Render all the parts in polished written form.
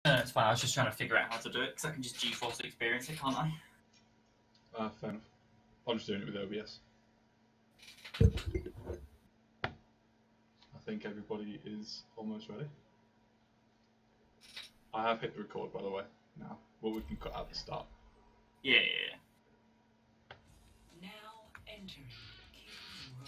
No, it's fine. I was just trying to figure out how to do it because I can just GeForce experience it, can't I? Fair enough. I'm just doing it with OBS. I think everybody is almost ready. I have hit the record, by the way, now. Well, we can cut out the start. Yeah. Now entering King's Row.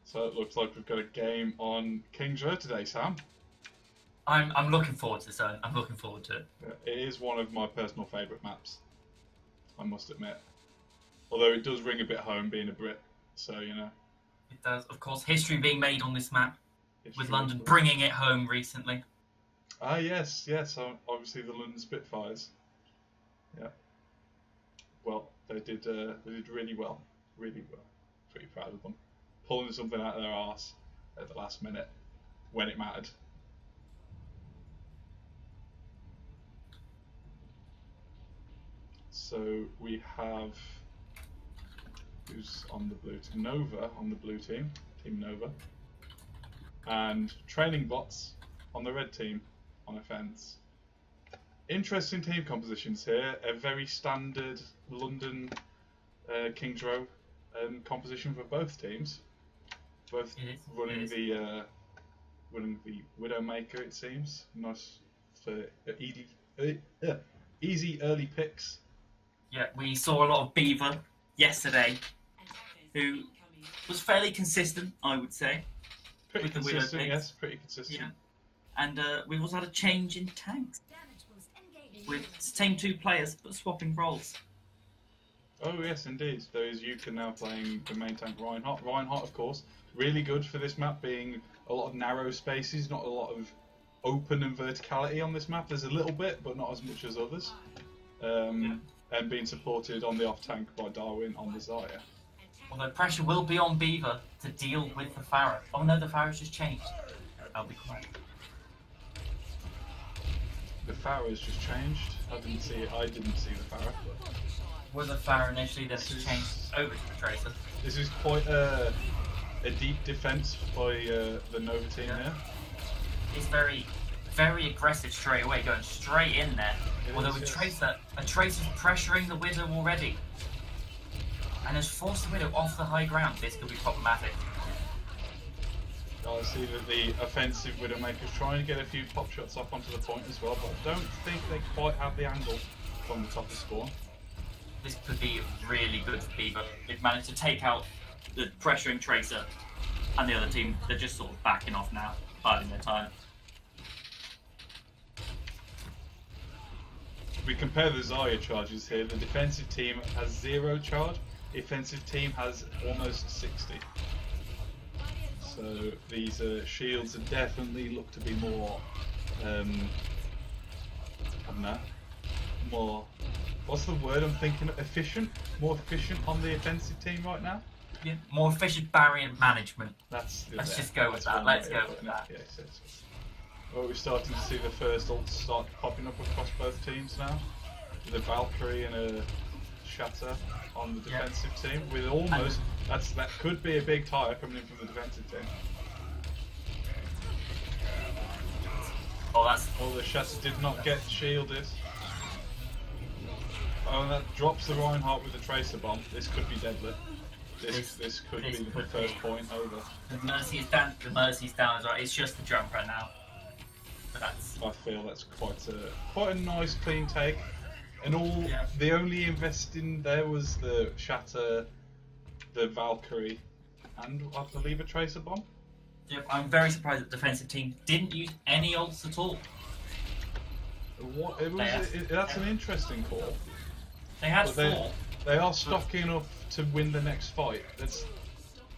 So it looks like we've got a game on King's Row today, Sam. I'm looking forward to this. I'm looking forward to it. It is one of my personal favourite maps, I must admit. Although it does ring a bit home being a Brit, so you know. It does, of course, history being made on this map, It's with really London cool. bringing it home recently. Ah, yes, obviously the London Spitfires. Yeah. Well, they did really well, really well. Pretty proud of them, pulling something out of their arse at the last minute when it mattered. So we have who's on the blue team? Nova on the blue team, Team Nova, and Training Bots on the red team on offence. Interesting team compositions here. A very standard London King's Row composition for both teams. Both running the Widowmaker, it seems. Nice for easy early picks. Yeah, we saw a lot of Beaver yesterday, who was fairly consistent, I would say. Pretty with the consistent, Widow yes, picks. pretty consistent. Yeah. And we've also had a change in tanks, with same two players but swapping roles. Oh yes, indeed. There is Yuka now playing the main tank Reinhardt. Reinhardt, of course, really good for this map, being a lot of narrow spaces, not a lot of open and verticality on this map. There's a little bit, but not as much as others. And being supported on the off tank by Darwin on the Zarya. Although pressure will be on Beaver to deal with the Pharah. Oh no, the Pharah's just changed. I'll be quiet. The Pharah has just changed. I didn't see it. I didn't see the Pharah. Was the Pharah initially, then it's changed over to the Tracer. This is quite a deep defense by the Nova team here. It's very aggressive straight away, going straight in there. Although with Tracer's pressuring the Widow already, and has forced the Widow off the high ground. This could be problematic. I see that the offensive Widowmaker's trying to get a few pop shots off onto the point as well, but I don't think they quite have the angle from the top of spawn. This could be really good for Beaver. They've managed to take out the pressuring Tracer, and the other team, they're just sort of backing off now, biding their time. If we compare the Zarya charges here, the defensive team has 0 charge, the offensive team has almost 60. So these shields are definitely look to be more, I don't know, more, what's the word I'm thinking of? Efficient? More efficient on the offensive team right now? Yeah, more efficient barrier management. Let's just go with that. Let's go with that. Yes. Well, we're starting to see the first ults start popping up across both teams now. With a Valkyrie and a Shatter on the defensive team. With almost, that could be a big tire coming in from the defensive team. Oh, the Shatter did not get shielded. Oh, and that drops the Reinhardt with the Tracer Bomb. This could be deadly. This could be the first point over. The Mercy is down. The Mercy's down as well. It's just the jumper now. But that's. I feel that's quite a nice clean take. And the only investing there was the Shatter, the Valkyrie, and I believe a Tracer Bomb. Yep, I'm very surprised that the defensive team didn't use any ults at all. That's an interesting call. They had 4. They are stocking enough to win the next fight.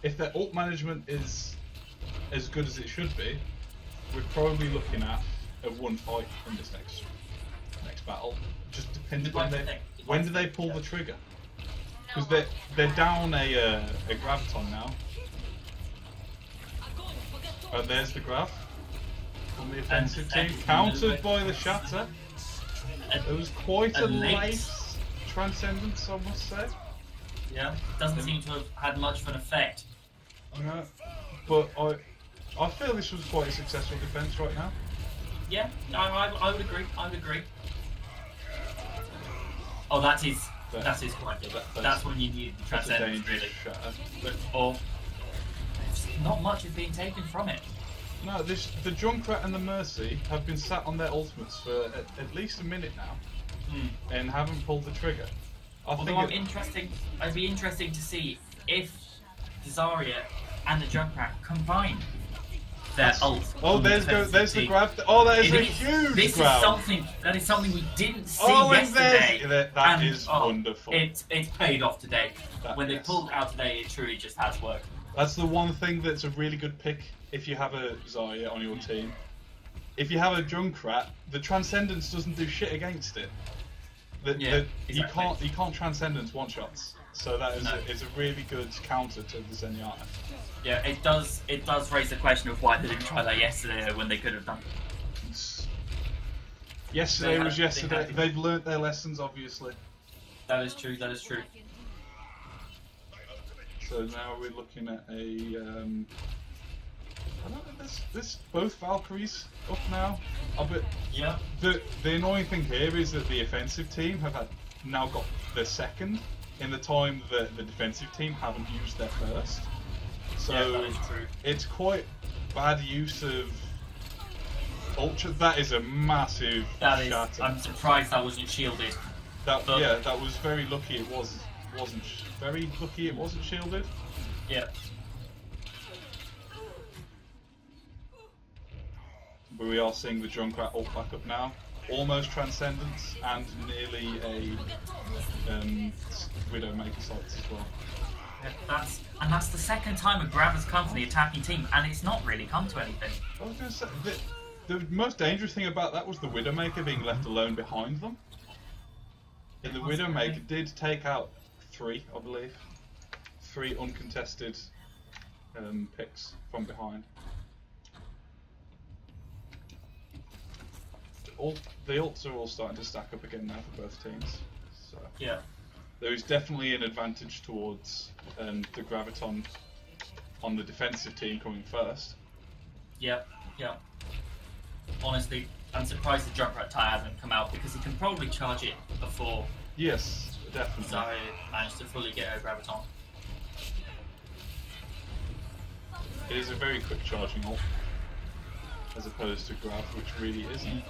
If their ult management is as good as it should be, we're probably looking at a 1 fight in this next battle. Just depending on when do they pull the trigger? Because they're down a Graviton now. And there's the Grav from the offensive team, countered by the Shatter. It was quite a late Transcendence, I must say. Yeah, doesn't seem to have had much of an effect. No, but I feel this was quite a successful defense right now. Yeah, I would agree. I would agree. Oh, that is quite. Yeah, that's when you need the That's a transcendence, dangerous really. shatter. Or not much is being taken from it. No, the Junkrat and the Mercy have been sat on their ultimates for at least a minute now, and haven't pulled the trigger. Although I'd be interesting to see if the Zarya and the Junkrat combine their ult. Oh, on there's the grab. Oh, that is a huge This grab. That is something we didn't see Oh, yesterday. that is wonderful. It's paid off today. When they Yes. pulled it out today, it truly just has worked. That's the one thing that's a really good pick if you have a Zarya on your team. If you have a Junkrat, the Transcendence doesn't do shit against it. Yeah, You exactly. can't Transcendence one shots. So that is No. it's a really good counter to the Zenyatta. Yeah, it does raise the question of why they didn't try that yesterday when they could have done. Yesterday was yesterday. They've learnt their lessons, obviously. That is true. That is true. So now we're looking at a. I don't know. This both Valkyries up now. But Yeah. the annoying thing here is that the offensive team have now got their second in the time that the defensive team haven't used their first. So Yeah, that is true. it's quite bad use of Ultra. That is a massive shatter. I'm surprised that wasn't shielded. That was very lucky. It wasn't very lucky. It wasn't shielded. Yeah. But we are seeing the Junkrat ult back up now. Almost Transcendence and nearly a Widowmaker sites as well. That's the second time a grab has come for the attacking team, and it's not really come to anything. I was going to say, the most dangerous thing about that was the Widowmaker being left alone behind them. And the Widowmaker did take out 3, I believe. 3 uncontested picks from behind. The ults are all starting to stack up again now for both teams. So Yeah. there is definitely an advantage towards the Graviton on the defensive team coming first. Yeah. Yeah. Honestly, I'm surprised the Junkrat tie hasn't come out because he can probably charge it before Yes, definitely. Zarya managed to fully get over Graviton. It is a very quick charging ult, as opposed to Grav, which really isn't.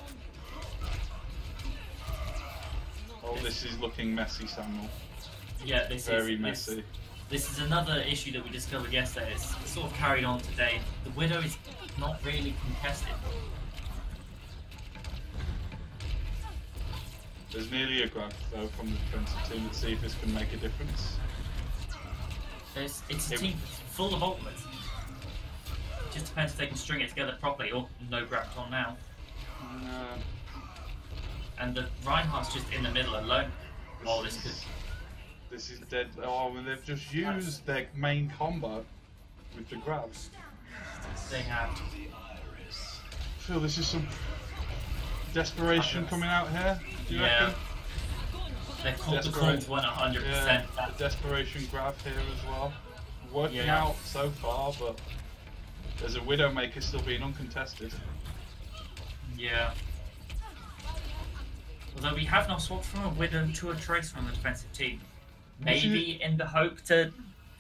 Oh, this is looking messy, Samuel. Yeah, this Very is messy. This is another issue that we discovered yesterday. It's sort of carried on today. The Widow is not really contested. There's nearly a Grav though from the defensive team. Let's see if this can make a difference. It's a team full of ultimates. It just depends if they can string it together properly or no Graviton now. And the Reinhardt's just in the middle alone. While this could... This is dead. Oh, and they've just used their main combo with the Grav. They have... I feel this is some desperation coming out here. Do you reckon? They've called the call to 100%. Yeah, the desperation Grav here as well. Working out so far, but there's a Widowmaker still being uncontested. Yeah. Although we have now swapped from a Widow to a Trace from the defensive team. Maybe in the hope to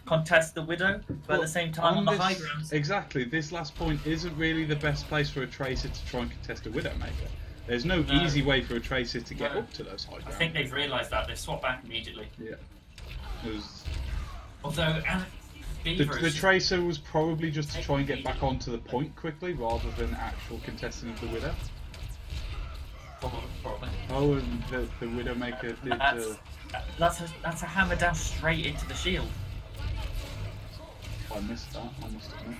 contest the Widow, but at the same time on the high grounds. Exactly, this last point isn't really the best place for a Tracer to try and contest a Widowmaker. There's no easy way for a Tracer to get up to those high grounds. I think they've realised that. They've swapped back immediately. Yeah. Although, The Tracer was probably just to try and get back onto the point quickly rather than actual contesting of the Widow. Probably. Oh, and the Widowmaker did... That's a hammer down straight into the shield. I missed that, I must admit.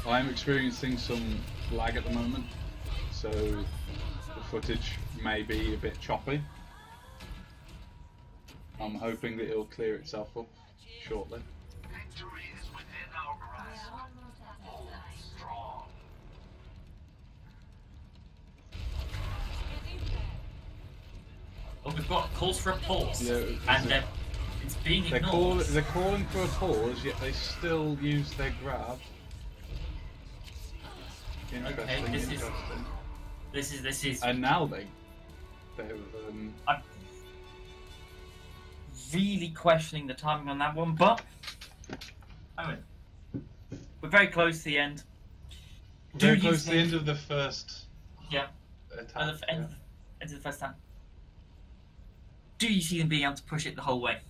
I am experiencing some lag at the moment, so the footage may be a bit choppy. I'm hoping that it'll clear itself up shortly. Victory is within our grasp. Hold strong. Well, we've got calls for a pause, Yeah, and It's being They're ignored. calling for a pause, yet they still use their grab. Interesting, this is- interesting. This is. And now they've I'm really questioning the timing on that one, but I mean, we're very close to the end. very you close to the think- end of the first Yeah, attack. at the end of the first time. Do you see them being able to push it the whole way?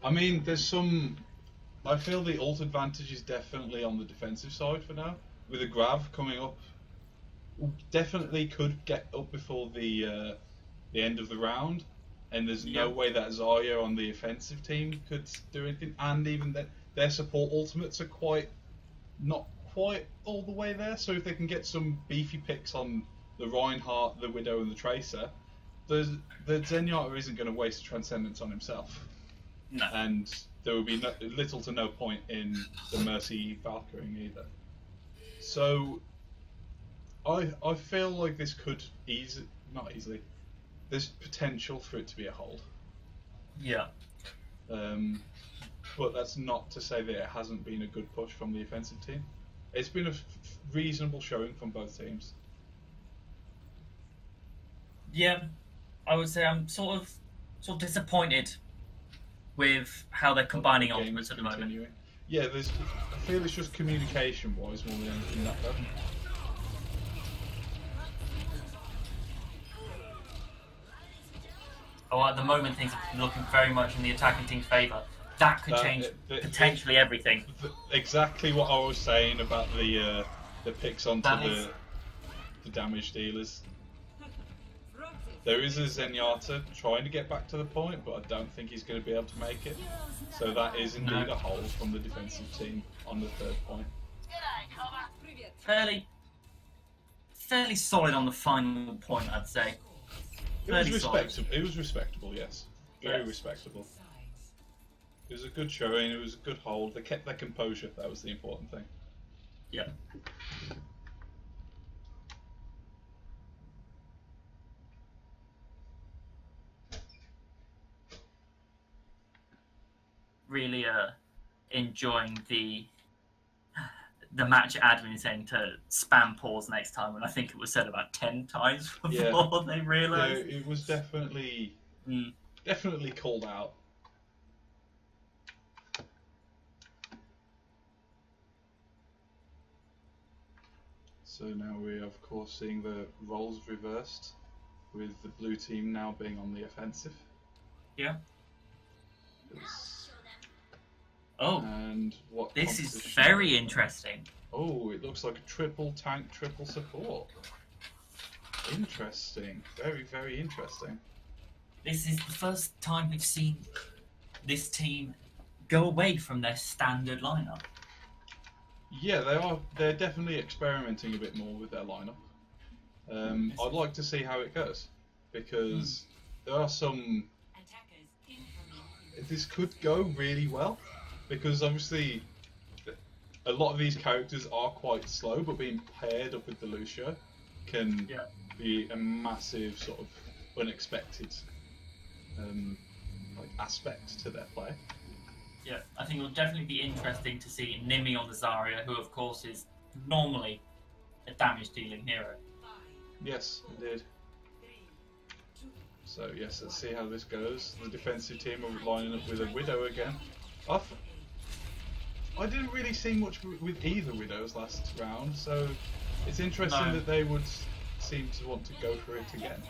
I mean, there's some. I feel the ult advantage is definitely on the defensive side for now. With a Grav coming up, definitely could get up before the end of the round, and there's no Yeah. way that Zarya on the offensive team could do anything. And even their support ultimates are not quite all the way there. So if they can get some beefy picks on the Reinhardt, the Widow, and the Tracer, the Zenyatta isn't going to waste Transcendence on himself. No. And there will be little to no point in the Mercy Valkyrie either. So I feel like this could not easily. There's potential for it to be a hold. Yeah. But that's not to say that it hasn't been a good push from the offensive team. It's been a reasonable showing from both teams. Yeah, I would say I'm sort of disappointed with how they're combining The game ultimates is at the moment. continuing. Yeah, I feel it's just communication-wise more than anything like that. Oh, at the moment things are looking very much in the attacking team's favour. That could change potentially everything. Exactly what I was saying about the picks onto That is- the damage dealers. There is a Zenyatta trying to get back to the point, but I don't think he's going to be able to make it. So that is indeed No. a hold from the defensive team on the third point. Fairly solid on the final point, I'd say. It was Fairly solid. respectable. It was respectable, yes. Very Yes. respectable. It was a good showing. It was a good hold. They kept their composure. That was the important thing. Yeah. Really enjoying the match admin saying to spam pause next time, and I think it was said about 10 times before Yeah. they Yeah, realised. it was definitely Mm. definitely called out. So now we are, of course, seeing the roles reversed, with the blue team now being on the offensive. Yeah. It's- Oh, And what this is composition- very interesting. Oh, it looks like a triple tank, triple support. Interesting. Very, very interesting. This is the first time we've seen this team go away from their standard lineup. Yeah, they're definitely experimenting a bit more with their lineup. I'd like to see how it goes, because there are some. This could go really well, because obviously a lot of these characters are quite slow, but being paired up with the Lucio can Yeah. be a massive sort of unexpected aspect to their play. Yeah, I think it'll definitely be interesting to see Nimi on the Zarya, who of course is normally a damage dealing hero. Yes, indeed. So yes, let's see how this goes. The defensive team are lining up with a Widow again. I didn't really see much with either Widows last round, so it's interesting No. that they would seem to want to go for it again.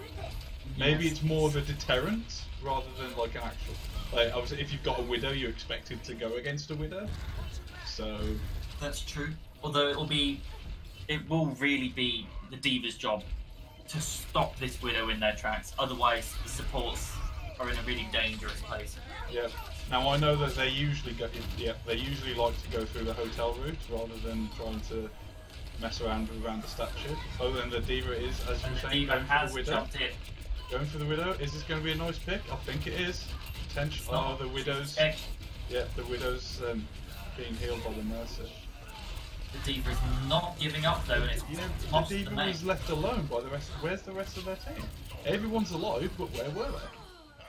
Maybe Yes. it's more of a deterrent rather than like an actual. Like obviously, if you've got a Widow, you're expected to go against a Widow. So That's true. Although it will really be the Diva's job to stop this Widow in their tracks. Otherwise, the supports are in a really dangerous place. yeah. Now I know that they usually they usually like to go through the hotel route rather than trying to mess around the statue. Other than the Diva is, as you And were the saying, Diva going for has the Widow. jumped in. Going for the Widow. Is this going to be a nice pick? I think it is. Potential. Oh, the Widow's. Heck, Yeah, the Widow's being healed by the Mercy. the Diva is not giving up though, and it's You know, lost the the Diva main. was left alone by the rest. Where's the rest of their team? Everyone's alive, but where were they?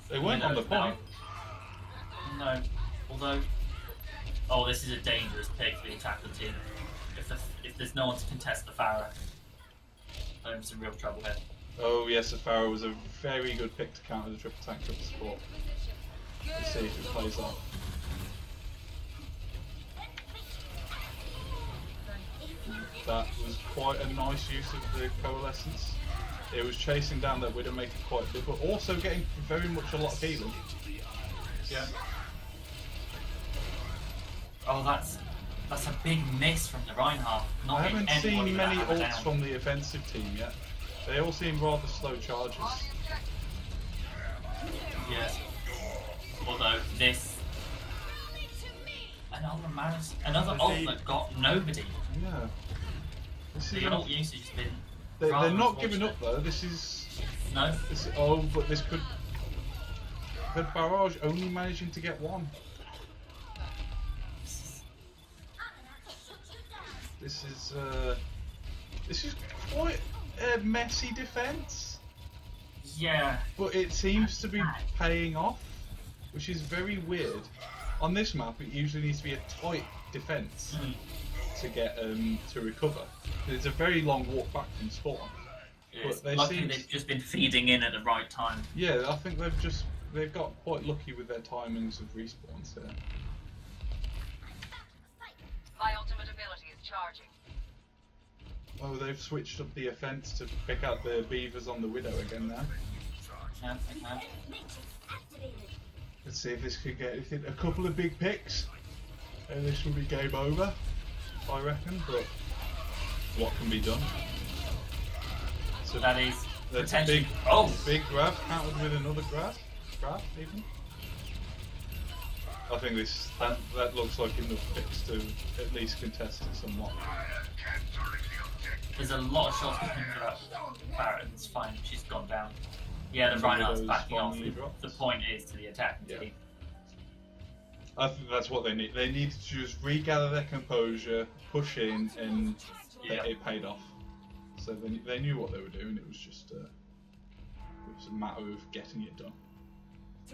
They weren't on the point. No. Although... Oh, this is a dangerous pick for the attacker team. If there's no one to contest the Pharah, they're in some real trouble here. Oh yes, the Pharaoh was a very good pick to counter the triple tank triple support. Let's see if it plays off. That was quite a nice use of the coalescence. It was chasing down that Widowmaker quite big, but also getting very much a lot of healing. Yeah. Oh, that's a big miss from the Reinhardt. Not I hitting haven't anybody seen with many that hammer ults down. from the offensive team yet. They all seem rather slow charges. Yes. Although this... Another ult that got nobody. Yeah. This is The ult usage has been... they're rather not giving up unfortunate. though. This is... No? Oh, but this could... The barrage only managing to get one. This is quite a messy defense, Yeah. but it seems to be paying off, which is very weird. On this map, it usually needs to be a tight defense to get to recover. It's a very long walk back from spawn. It's But they luckily seem- they've just been feeding in at the right time. Yeah, I think they've got quite lucky with their timings of respawns here. My ultimate ability is charging. Oh, they've switched up the offense to pick out the beavers on the Widow again now. Yeah, okay. Let's see if this could get a couple of big picks, and this will be game over, I reckon. But what can be done? So That is that's a potentially... big, Oh! big grab countered with another grab even. I think that looks like enough picks to at least contest it somewhat. There's a lot of shots coming for that Barrett. It's fine. She's gone down. Yeah, the And Reinhardt's Widow's backing off. finally dropped. The point is to the attacking Yeah. team. I think that's what they need. They need to just regather their composure, push in, and Yeah. it paid off. So they knew what they were doing. It was just it was a matter of getting it done.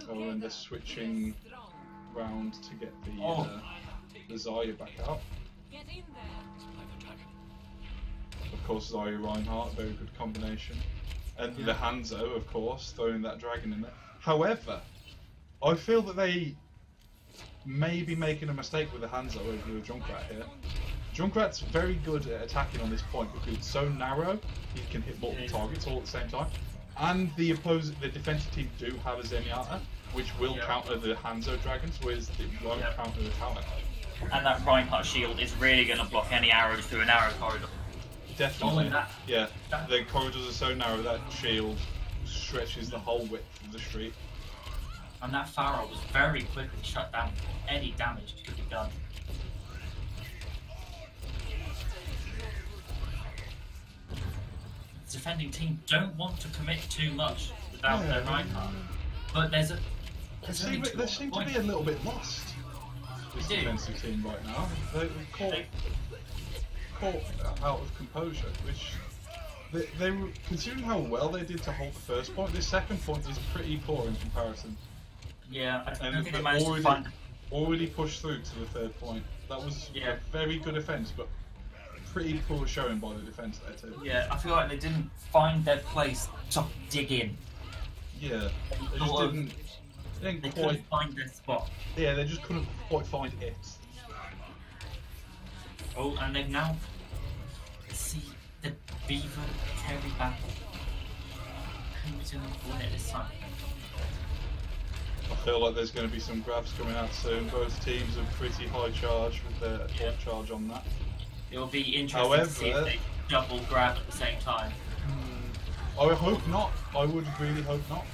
Oh, and they're switching round to get the Zarya back out. Get in there. Of course, Zarya Reinhardt, very good combination. And the Hanzo, of course, throwing that dragon in there. However, I feel that they may be making a mistake with the Hanzo over the Junkrat here. Junkrat's very good at attacking on this point because it's so narrow, he can hit multiple targets all at the same time. And the defensive team do have a Zenyatta, which will counter the Hanzo dragons, whereas it won't counter the tower. And that Reinhardt shield is really going to block any arrows through an arrow corridor. Definitely. Only that. Yeah, the corridors are so narrow that shield stretches the whole width of the street. And that Pharaoh was very quickly shut down. Any damage could be done. The defending team don't want to commit too much without their Reinhardt. But there's They only two seem to points. be a little bit lost, this They do. defensive team right now. They're caught out of composure, which they were, considering how well they did to hold the first point, this second point is pretty poor in comparison. Yeah, I don't And think they managed to find... already pushed through to the third point. That was Yeah. a very good offense, but pretty poor showing by the defense there too. Yeah, I feel like they didn't find their place to dig in. Yeah, they just Sort of- didn't They quite. couldn't find their spot. Yeah, they just couldn't quite find it. Oh, and they've now... See the Beaver carry back. Who's going to win it this time? I feel like there's going to be some grabs coming out soon. Both teams are pretty high charge with their Yeah. charge on that. It'll be interesting to see if However- they double grab at the same time. I hope not. I would really hope not.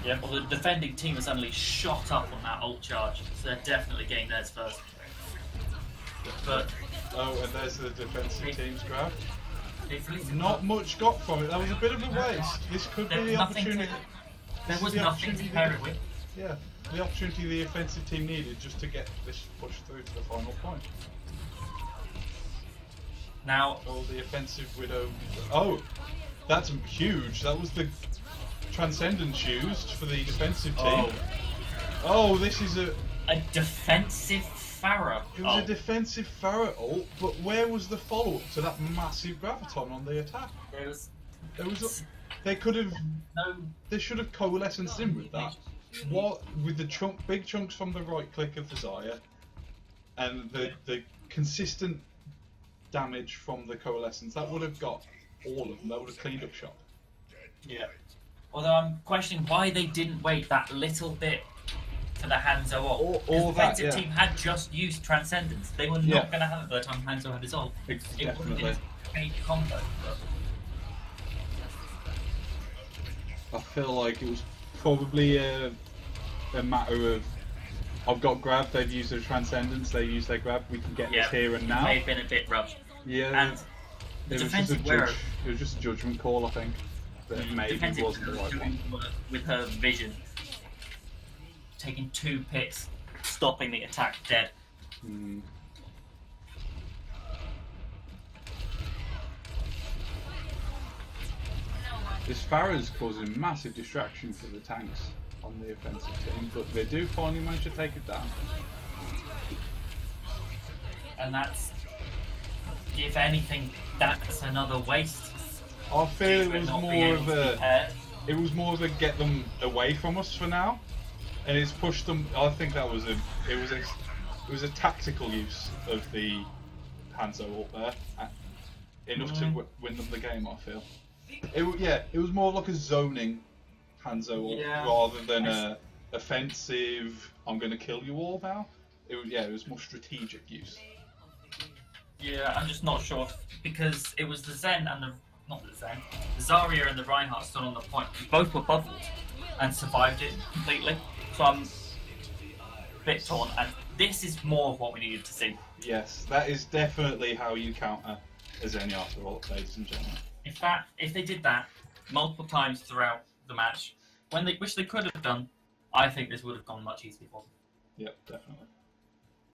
Yeah. Well, the defending team has suddenly shot up on that ult charge, so they're definitely getting theirs first. But Oh, and there's the defensive team's grab. they've released Not much got from it. That was a bit of a waste. This could be There was the nothing opportunity. There This was is the nothing to opportunity pair it with. Yeah, the opportunity the offensive team needed just to get this pushed through to the final point. Now, Oh, the offensive Widow. Oh, that's huge. That was the Transcendence used for the defensive team. Oh, Oh, this is a... a defensive Pharah. It was a defensive Pharah ult, but where was the follow-up to that massive Graviton on the attack? There was There was they could have... no. They should have coalesced in with that. What with the big chunks from the right click of the Zarya, and the consistent damage from the coalescence, that would have got all of them. That would have cleaned up shop. Yeah. Although I'm questioning why they didn't wait that little bit for the Hanzo ult. Or Because the that, defensive yeah. team had just used Transcendence. They were not Yeah. going to have it by the time Hanzo had his ult. It would have Definitely. been a great combo. I feel like it was probably a matter of I've got grab, they've used their transcendence, they used their grab, we can get this here and now. May have been a bit rushed. Yeah, And the it was just a defensive wearer, it was just a judgment call, I think. That maybe defensive wasn't the right doing one. work with her vision, taking 2 picks, stopping the attack dead. Hmm. This Pharah's causing massive distraction for the tanks on the offensive team, but they do finally manage to take it down. And that's, if anything, that's another waste. I feel it We're was not more being of able to a compare. it was more of a get them away from us for now, and it's pushed them. I think that was it was a tactical use of the Hanzo ult there, enough to win them the game. I feel. It was more like a zoning Hanzo ult rather than a offensive. I'm going to kill you all now. It was more strategic use. Yeah, I'm just not sure because it was the Zen and the Zarya and the Reinhardt stood on the point. Both were bubbled and survived it completely. So I'm a bit torn, and this is more of what we needed to see. Yes, that is definitely how you counter a Zenyatta ult, ladies and gentlemen. In fact, if they did that multiple times throughout the match, which they could have done, I think this would have gone much easier for them. Yep, definitely.